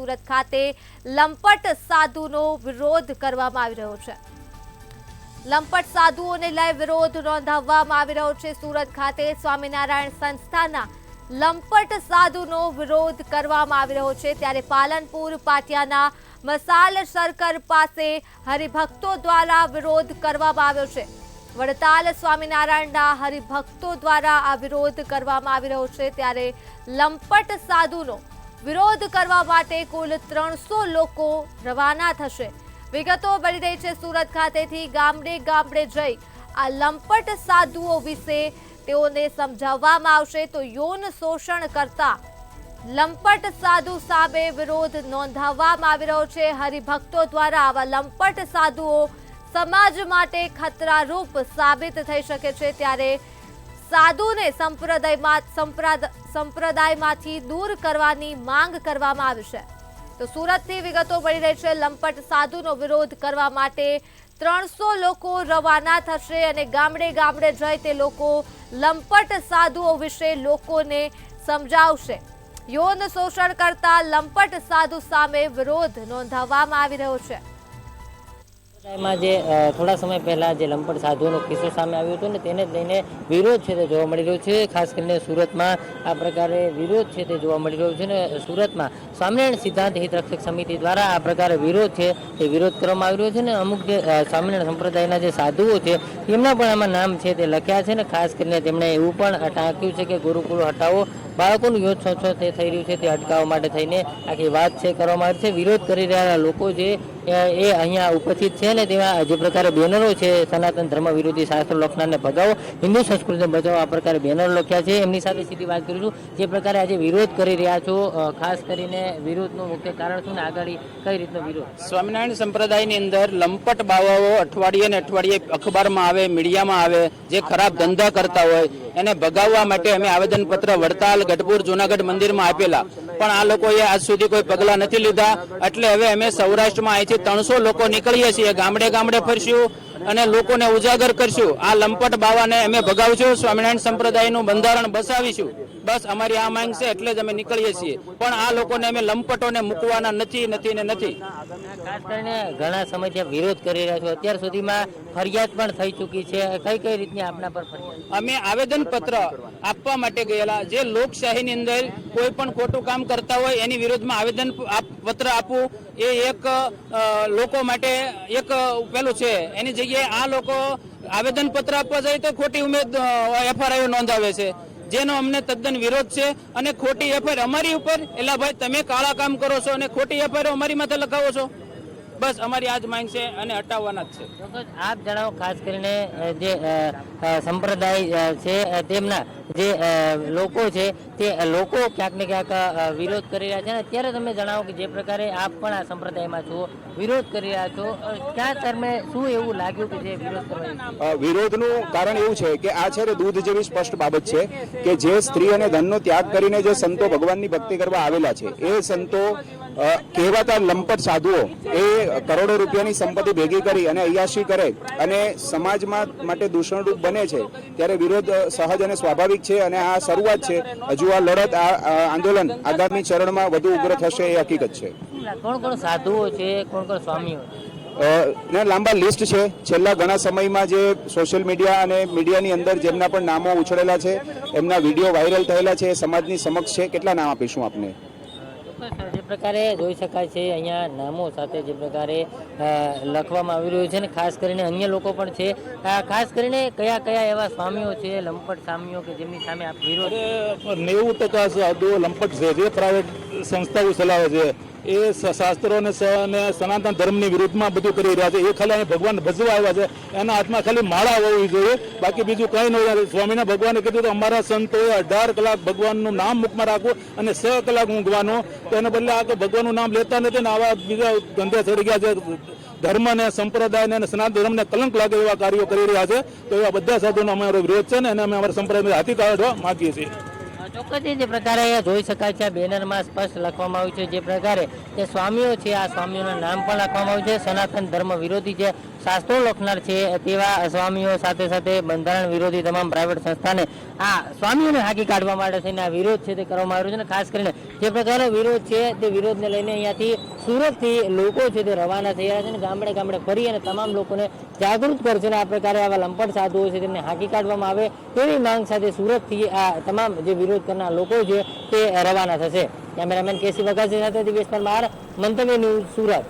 સુરત ખાતે લંપટ સાધુનો વિરોધ કરવામાં આવી રહ્યો છે। લંપટ સાધુઓને લઈ વિરોધ નોંધાવવામાં આવી રહ્યો છે। સુરત ખાતે સ્વામિનારાયણ સંસ્થાના લંપટ સાધુનો વિરોધ કરવામાં આવી રહ્યો છે। ત્યારે પાલનપુર પાટિયાના મસાલ સર્કલ પાસે હરિભક્તો દ્વારા વિરોધ કરવામાં આવ્યો છે। વડતાલ સ્વામિનારાયણના હરિભક્તો દ્વારા આ વિરોધ કરવામાં આવી રહ્યો છે। ત્યારે લંપટ સાધુનો વિરોધ કરવા માટે કુલ 300 લોકો રવાના થશે। વિગતો મળી રહી છે સુરત ખાતેથી ગામડે ગામડે જઈ આ લંપટ સાધુઓ વિશે તેઓને સમજાવવામાં આવશે। તો યૌન શોષણ કરતા લંપટ સાધુ સામે વિરોધ નોંધાવવામાં આવી રહ્યો છે। હરિભક્તો દ્વારા આવા લંપટ સાધુઓ સમાજ માટે ખતરારૂપ સાબિત થઈ શકે છે। ત્યારે સાધુને સંપ્રદાયમાંથી દૂર કરવાની માંગ કરવામાં આવી છે। તો સુરતથી વિગતો મળી રહી છે। લંપટ સાધુનો વિરોધ કરવા માટે 300 લોકો રવાના થશે અને ગામડે ગામડે જઈ તે લોકો લંપટ સાધુઓ વિશે લોકોને સમજાવશે। યૌન શોષણ કરતા લંપટ સાધુ સામે વિરોધ નોંધાવવામાં આવી રહ્યો છે। જે થોડા સમય પહેલા જે લંપટ સાધુઓનો કિસ્સો સામે આવ્યો હતો ને તેને લઈને વિરોધ છે તે જોવા મળી રહ્યો છે। ખાસ કરીને સુરતમાં આ પ્રકારે વિરોધ છે તે જોવા મળી રહ્યો છે ને સુરતમાં સ્વામિનારાયણ સિદ્ધાંત હિતરક્ષક સમિતિ દ્વારા આ પ્રકારે વિરોધ છે તે વિરોધ કરવામાં આવી રહ્યો છે ને અમુક જે સ્વામિનારાયણ સંપ્રદાયના જે સાધુઓ છે તેમના પણ આમાં નામ છે તે લખ્યા છે ને ખાસ કરીને તેમણે એવું પણ ટાંક્યું છે કે ગુરુકુળ હટાવો, બાળકોનું યૌન શોષણ તે થઈ રહ્યું છે તે અટકાવવા માટે થઈને આખી વાત છે કરવામાં આવી છે। વિરોધ કરી રહેલા લોકો જે એ અહીંયા ઉપસ્થિત છે ને તેમાં જે પ્રકારે બેનરો છે સનાતન ધર્મ વિરોધી શાસ્ત્ર લખનારને ભગાવો, હિન્દુ સંસ્કૃતિને બચાવો, આ પ્રકારે બેનરો લખ્યા છે। એમની સાથે સીધી વાત કરું છું, જે પ્રકારે આજે વિરોધ કરી રહ્યા છો, ખાસ કરીને વિરોધનું મુખ્ય કારણ શું ને આગળ કઈ રીતનો વિરોધ? સ્વામિનારાયણ સંપ્રદાયની અંદર લંપટ બાવાઓ અઠવાડિયે ને અઠવાડિયે અખબારમાં આવે, મીડિયામાં આવે, જે ખરાબ ધંધા કરતા હોય એને ભગાવવા માટે અમે આવેદનપત્ર વડતાલ, ગઢપુર, જૂનાગઢ મંદિરમાં આપેલા, પણ આ લોકોએ આજ સુધી કોઈ પગલાં નથી લીધા। એટલે હવે અમે સૌરાષ્ટ્રમાં અહીંથી 300 લોકો નીકળીએ છીએ, ગામડે ગામડે ફરશું અને લોકોને ઉજાગર કરશું। આ લંપટ બાવાને અમે ભગાવશું, સ્વામિનારાયણ સંપ્રદાયનું બંધારણ બસાવીશું। બસ અમારી આ માંગ છે, એટલે જ અમે નીકળીએ છીએ। પણ આ લોકોને અમે લંપટોને મૂકવાના નથી નથી ને નથી। ખાસ કરીને ઘણા સમયથી વિરોધ કરી રહ્યા છો, અત્યાર સુધીમાં ફરિયાદ પણ થઈ ચૂકી છે, કઈ કઈ રીતની આપના પર ફરિયાદ? અમે આવેદનપત્ર આપવા માટે ગયેલા, જે લોકશાહીની અંદર કોઈ પણ ખોટું કામ કરતા હોય એની વિરોધમાં આવેદન પત્ર આપવું એ એક લોકો માટે એક પેલું છે। એની જગ્યાએ આ લોકો આવેદનપત્ર આપવા જાય તો ખોટી FIR નોંધાવે છે, જેનો અમને તદ્દન વિરોધ છે। અને ખોટી FIR અમારી ઉપર, એટલે ભાઈ તમે કાળા કામ કરો છો અને ખોટી FIR અમારી માથે લખાવો છો। બસ અમારી આ જ માંગ છે અને હટાવવાના જ છે। આપ જણાવો, ખાસ કરીને જે સંપ્રદાય છે તેમના જે લોકો છે તે લોકો ક્યાંક ને ક્યાંક વિરોધ કરી રહ્યા છે અને અત્યારે તમે જણાવો કે જે પ્રકારે આપ પણ આ સંપ્રદાયમાં છો, વિરોધ કરી રહ્યા છો, ક્યાં તમને શું એવું લાગ્યું કે જે વિરોધ કરવા? વિરોધનું કારણ એવું છે કે આ છે દૂધ જેવી સ્પષ્ટ બાબત છે કે જે સ્ત્રી અને ધનનો ત્યાગ કરીને જે સંતો ભગવાનની ભક્તિ કરવા આવેલા છે, એ સંતો કહેવાતા લંપટ સાધુઓ એ કરોડો રૂપિયાની સંપત્તિ ભેગી કરી અને અય્યાશી કરે અને સમાજમાં માટે દૂષણરૂપ બને છે, ત્યારે વિરોધ સહજ અને સ્વાભાવિક છે અને આ શરૂઆત છે। હજુ આ લડત, આ આંદોલન આગામી ચરણમાં વધુ ઉગ્ર થશે એ હકીકત છે। કોણ કોણ સાધુઓ છે, કોણ કોણ સ્વામીઓ? લાંબા લિસ્ટ છે। છેલ્લા ઘણા સમયમાં જે સોશિયલ મીડિયા અને મીડિયાની અંદર જેમના પણ નામો ઉછળેલા છે, એમના વિડીયો વાયરલ થયેલા છે, એ સમાજની સમક્ષ છે। કેટલા નામ આપીશું આપને? જે પ્રકારે જોઈ શકાય છે અહીંયા નામો સાથે જે પ્રકારે લખવામાં આવી રહ્યું છે ને ખાસ કરીને અન્ય લોકો પણ છે। ખાસ કરીને કયા કયા એવા સ્વામીઓ છે, લંપટ સ્વામીઓ કે જેમની સામે આપ વિરોધ? 90% સાધુઓ લંપટ છે, જે પ્રાઇવેટ સંસ્થાઓ ચલાવે છે, એ શાસ્ત્રો અને સનાતન ધર્મની વિરુદ્ધમાં બધું કરી રહ્યા છે। એ ખાલી ભગવાન ભજવા આવ્યા છે, એના હાથમાં ખાલી માળા હોવી જોઈએ, બાકી બીજું કંઈ ન હોય। સ્વામીના ભગવાને કીધું તો અમારા સંતોએ 18 કલાક ભગવાનનું નામ મુખમાં રાખવું અને 6 કલાક ઊંઘવાનું, તો એને બદલે આ ભગવાનનું નામ લેતા નથી ને આવા બીજા ધંધે ચડી ગયા છે, ધર્મ ને સંપ્રદાયને અને સનાતન ધર્મને કલંક લાગે એવા કાર્યો કરી રહ્યા છે। તો એવા બધા સાધુનો અમારો વિરોધ છે ને એને અમે અમારા સંપ્રદાયને હાથી કાઢવા માંગીએ છીએ। ચોક્કસ જે પ્રકારે અહીંયા જોઈ શકાય છે આ બેનરમાં સ્પષ્ટ લખવામાં આવ્યું છે જે પ્રકારે જે સ્વામીઓ છે આ સ્વામીઓના નામ પણ લખવામાં આવ્યું છે. સનાતન ધર્મ વિરોધી જે શાસ્ત્રો લખનાર છે તેવા સ્વામીઓ સાથે સાથે બંધારણ વિરોધી તમામ પ્રાઇવેટ સંસ્થાને આ સ્વામીઓને હાંકી કાઢવા માટે થઈને આ વિરોધ છે તે કરવામાં આવ્યો છે. અને ખાસ કરીને જે પ્રકારનો વિરોધ છે તે વિરોધને લઈને અહીંયાથી સુરતથી લોકો છે તે રવાના થઈ રહ્યા છે અને ગામડે ગામડે ફરી અને તમામ લોકોને જાગૃત કરશે અને આ પ્રકારે આવા લંપટ સાધુઓ છે તેમને હાંકી કાઢવામાં આવે તેવી માંગ સાથે સુરતથી આ તમામ જે વિરોધ કરનાર લોકો છે તે રવાના થશે. કેમેરામેન કેસી વગાસી સાથે દિવેશ પરમાર, મંતવ્ય ન્યૂઝ, સુરત.